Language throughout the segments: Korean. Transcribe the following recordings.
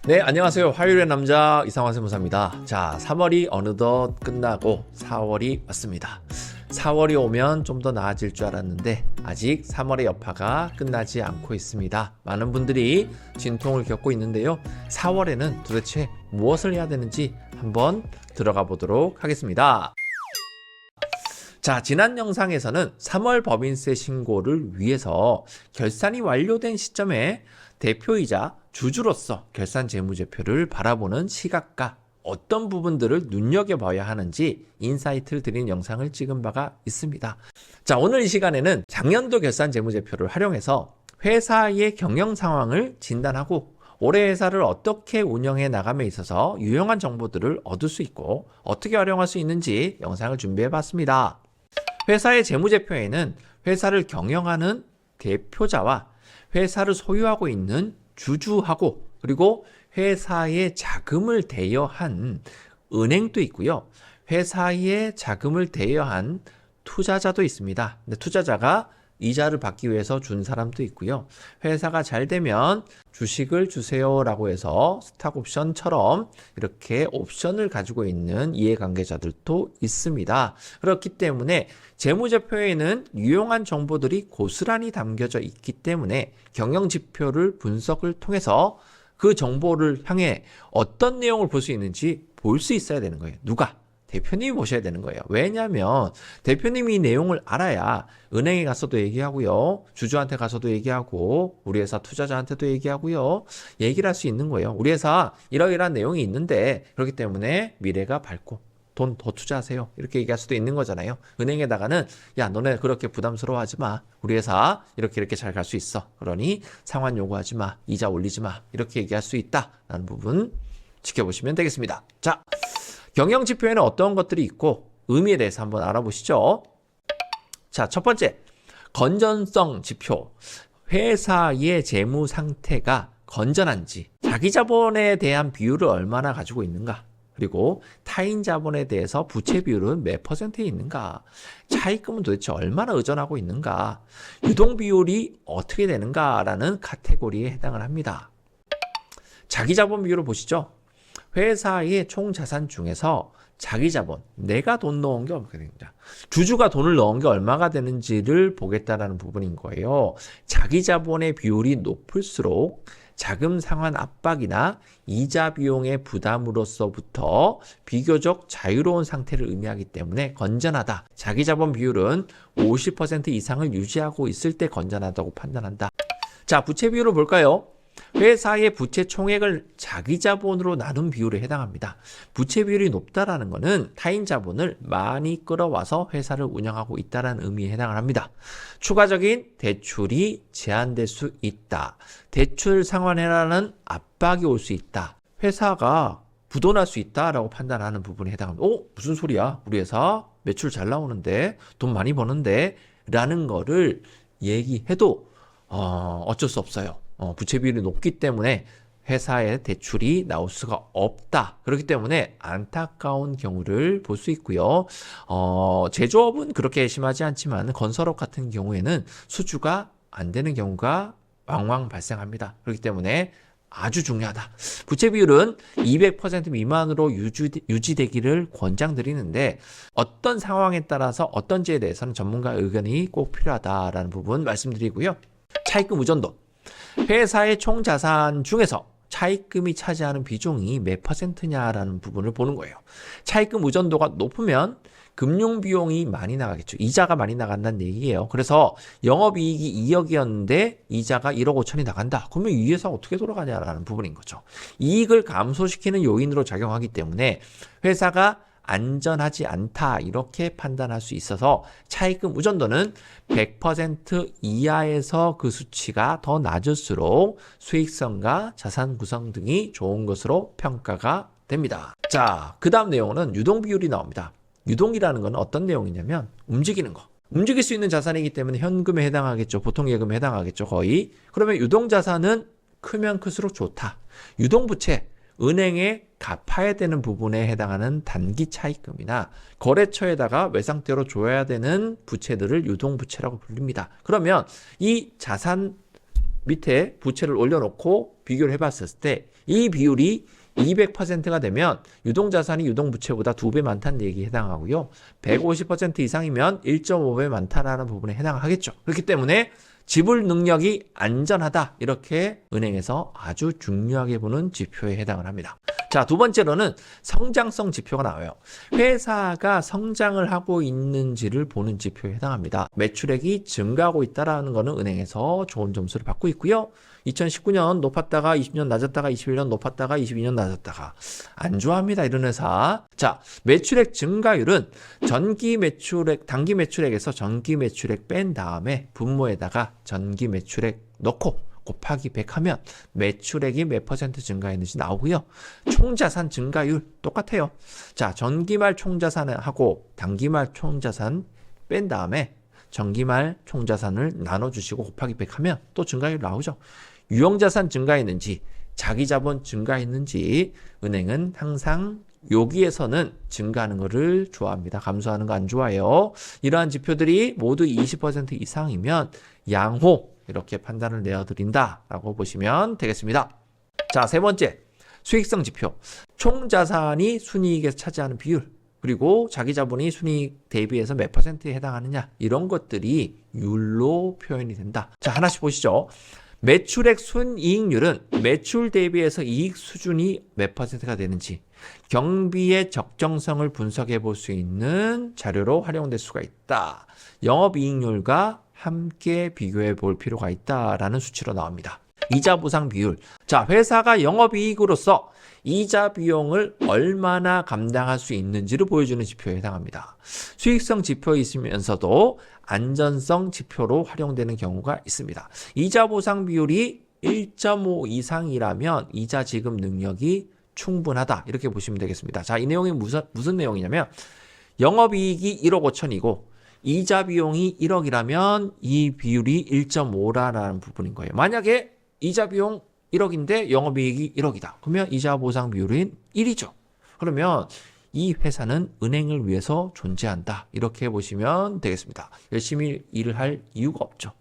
네, 안녕하세요. 화요일의 남자 이상화 세무사입니다. 자, 3월이 어느덧 끝나고 4월이 왔습니다. 4월이 오면 좀 더 나아질 줄 알았는데 아직 3월의 여파가 끝나지 않고 있습니다. 많은 분들이 진통을 겪고 있는데요. 4월에는 도대체 무엇을 해야 되는지 한번 들어가 보도록 하겠습니다. 자, 지난 영상에서는 3월 법인세 신고를 위해서 결산이 완료된 시점에 대표이자 주주로서 결산 재무제표를 바라보는 시각과 어떤 부분들을 눈여겨봐야 하는지 인사이트를 드린 영상을 찍은 바가 있습니다. 자, 오늘 이 시간에는 작년도 결산 재무제표를 활용해서 회사의 경영 상황을 진단하고 올해 회사를 어떻게 운영해 나감에 있어서 유용한 정보들을 얻을 수 있고 어떻게 활용할 수 있는지 영상을 준비해 봤습니다. 회사의 재무제표에는 회사를 경영하는 대표자와 회사를 소유하고 있는 주주하고 그리고 회사의 자금을 대여한 은행도 있고요. 회사의 자금을 대여한 투자자도 있습니다. 근데 투자자가 이자를 받기 위해서 준 사람도 있고요. 회사가 잘 되면 주식을 주세요라고 해서 스탁옵션처럼 이렇게 옵션을 가지고 있는 이해관계자들도 있습니다. 그렇기 때문에 재무제표에는 유용한 정보들이 고스란히 담겨져 있기 때문에 경영지표를 분석을 통해서 그 정보를 향해 어떤 내용을 볼 수 있는지 볼 수 있어야 되는 거예요. 누가? 대표님이 보셔야 되는 거예요. 왜냐하면 대표님이 이 내용을 알아야 은행에 가서도 얘기하고요. 주주한테 가서도 얘기하고 우리 회사 투자자한테도 얘기하고요. 얘기를 할 수 있는 거예요. 우리 회사 이러이러한 내용이 있는데 그렇기 때문에 미래가 밝고 돈 더 투자하세요. 이렇게 얘기할 수도 있는 거잖아요. 은행에다가는 야 너네 그렇게 부담스러워하지 마. 우리 회사 이렇게 잘 갈 수 있어. 그러니 상환 요구하지 마. 이자 올리지 마. 이렇게 얘기할 수 있다라는 부분 지켜보시면 되겠습니다. 자, 경영지표에는 어떤 것들이 있고 의미에 대해서 한번 알아보시죠. 자, 첫 번째, 건전성 지표. 회사의 재무 상태가 건전한지, 자기 자본에 대한 비율을 얼마나 가지고 있는가, 그리고 타인 자본에 대해서 부채 비율은 몇 %에 있는가, 차입금은 도대체 얼마나 의존하고 있는가, 유동 비율이 어떻게 되는가라는 카테고리에 해당을 합니다. 자기 자본 비율을 보시죠. 회사의 총 자산 중에서 자기 자본, 내가 돈 넣은 게 얼마가 되는가, 주주가 돈을 넣은 게 얼마가 되는지를 보겠다라는 부분인 거예요. 자기 자본의 비율이 높을수록 자금 상환 압박이나 이자 비용의 부담으로서부터 비교적 자유로운 상태를 의미하기 때문에 건전하다. 자기 자본 비율은 50% 이상을 유지하고 있을 때 건전하다고 판단한다. 자, 부채 비율을 볼까요? 회사의 부채 총액을 자기 자본으로 나눈 비율에 해당합니다. 부채 비율이 높다라는 것은 타인 자본을 많이 끌어와서 회사를 운영하고 있다는 의미에 해당을 합니다. 추가적인 대출이 제한될 수 있다. 대출 상환해라는 압박이 올 수 있다. 회사가 부도날 수 있다라고 판단하는 부분에 해당합니다. 무슨 소리야? 우리 회사 매출 잘 나오는데 돈 많이 버는데 라는 거를 얘기해도 어쩔 수 없어요. 부채 비율이 높기 때문에 회사에 대출이 나올 수가 없다. 그렇기 때문에 안타까운 경우를 볼 수 있고요. 제조업은 그렇게 심하지 않지만 건설업 같은 경우에는 수주가 안 되는 경우가 왕왕 발생합니다. 그렇기 때문에 아주 중요하다. 부채 비율은 200% 미만으로 유지되기를 권장드리는데 어떤 상황에 따라서 어떤지에 대해서는 전문가 의견이 꼭 필요하다라는 부분 말씀드리고요. 차입금 의존도. 회사의 총 자산 중에서 차입금이 차지하는 비중이 몇 %냐라는 부분을 보는 거예요. 차입금 의존도가 높으면 금융비용이 많이 나가겠죠. 이자가 많이 나간다는 얘기예요. 그래서 영업이익이 2억이었는데 이자가 1억 5천이 나간다. 그러면 이 회사가 어떻게 돌아가냐라는 부분인 거죠. 이익을 감소시키는 요인으로 작용하기 때문에 회사가 안전하지 않다 이렇게 판단할 수 있어서 차입금 의존도는 100% 이하에서 그 수치가 더 낮을수록 수익성과 자산 구성 등이 좋은 것으로 평가가 됩니다. 자, 그 다음 내용은 유동 비율이 나옵니다. 유동이라는 건 어떤 내용이냐면 움직이는 거. 움직일 수 있는 자산이기 때문에 현금에 해당하겠죠. 보통 예금에 해당하겠죠. 거의. 그러면 유동 자산은 크면 클수록 좋다. 유동 부채, 은행에 갚아야 되는 부분에 해당하는 단기 차입금이나 거래처에다가 외상태로 줘야 되는 부채들을 유동부채라고 불립니다. 그러면 이 자산 밑에 부채를 올려놓고 비교를 해봤을 때 이 비율이 200%가 되면 유동자산이 유동부채보다 2배 많다는 얘기에 해당하고요. 150% 이상이면 1.5배 많다라는 부분에 해당하겠죠. 그렇기 때문에 지불 능력이 안전하다. 이렇게 은행에서 아주 중요하게 보는 지표에 해당을 합니다. 자, 두 번째로는 성장성 지표가 나와요. 회사가 성장을 하고 있는지를 보는 지표에 해당합니다. 매출액이 증가하고 있다는 것은 은행에서 좋은 점수를 받고 있고요. 2019년 높았다가 20년 낮았다가 21년 높았다가 22년 낮았다가 안 좋아합니다. 이런 회사. 자, 매출액 증가율은 단기 매출액에서 전기 매출액 뺀 다음에 분모에다가 전기 매출액 넣고 곱하기 100 하면 매출액이 몇 % 증가했는지 나오고요. 총자산 증가율 똑같아요. 자, 전기말 총자산하고 단기말 총자산 뺀 다음에 전기말 총자산을 나눠주시고 곱하기 100 하면 또 증가율 나오죠. 유형자산 증가했는지 자기자본 증가했는지 은행은 항상 여기에서는 증가하는 것을 좋아합니다. 감소하는 거 안 좋아해요. 이러한 지표들이 모두 20% 이상이면 양호 이렇게 판단을 내어드린다라고 보시면 되겠습니다. 자, 세 번째 수익성 지표. 총자산이 순이익에서 차지하는 비율 그리고 자기자본이 순이익 대비해서 몇 %에 해당하느냐 이런 것들이 율로 표현이 된다. 자, 하나씩 보시죠. 매출액 순이익률은 매출 대비해서 이익 수준이 몇 %가 되는지 경비의 적정성을 분석해 볼 수 있는 자료로 활용될 수가 있다. 영업이익률과 함께 비교해 볼 필요가 있다라는 수치로 나옵니다. 이자 보상 비율. 자, 회사가 영업이익으로서 이자 비용을 얼마나 감당할 수 있는지를 보여주는 지표에 해당합니다. 수익성 지표에 있으면서도 안전성 지표로 활용되는 경우가 있습니다. 이자 보상 비율이 1.5 이상이라면 이자 지급 능력이 충분하다. 이렇게 보시면 되겠습니다. 자, 이 내용이 무슨 내용이냐면 영업이익이 1억 5천이고 이자 비용이 1억이라면 이 비율이 1.5라는 부분인 거예요. 만약에 이자 비용 1억인데 영업이익이 1억이다. 그러면 이자 보상 비율은 1이죠. 그러면 이 회사는 은행을 위해서 존재한다. 이렇게 보시면 되겠습니다. 열심히 일을 할 이유가 없죠.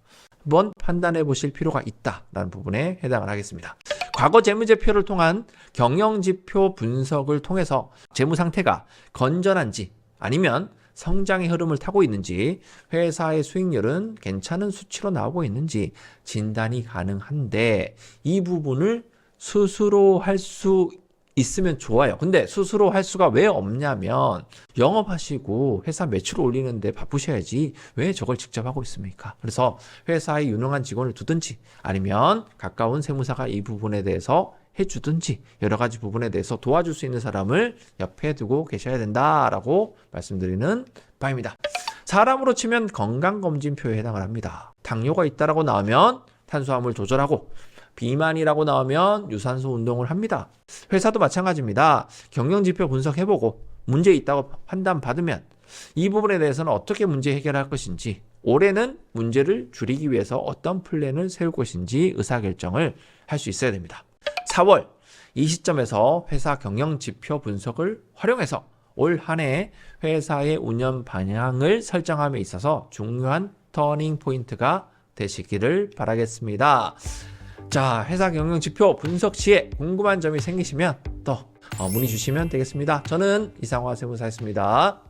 한번 판단해 보실 필요가 있다라는 부분에 해당을 하겠습니다. 과거 재무제표를 통한 경영지표 분석을 통해서 재무 상태가 건전한지 아니면 성장의 흐름을 타고 있는지 회사의 수익률은 괜찮은 수치로 나오고 있는지 진단이 가능한데 이 부분을 스스로 할 수 있으면 좋아요. 근데 스스로 할 수가 왜 없냐면 영업하시고 회사 매출 올리는데 바쁘셔야지 왜 저걸 직접 하고 있습니까? 그래서 회사에 유능한 직원을 두든지 아니면 가까운 세무사가 이 부분에 대해서 해주든지 여러 가지 부분에 대해서 도와줄 수 있는 사람을 옆에 두고 계셔야 된다라고 말씀드리는 바입니다. 사람으로 치면 건강검진표에 해당을 합니다. 당뇨가 있다라고 나오면 탄수화물 조절하고 비만이라고 나오면 유산소 운동을 합니다. 회사도 마찬가지입니다. 경영지표 분석해보고 문제 있다고 판단받으면 이 부분에 대해서는 어떻게 문제 해결할 것인지 올해는 문제를 줄이기 위해서 어떤 플랜을 세울 것인지 의사결정을 할 수 있어야 됩니다. 4월 이 시점에서 회사 경영지표 분석을 활용해서 올 한 해 회사의 운영 방향을 설정함에 있어서 중요한 터닝 포인트가 되시기를 바라겠습니다. 자, 회사 경영지표 분석 시에 궁금한 점이 생기시면 또 문의 주시면 되겠습니다. 저는 이상화 세무사였습니다.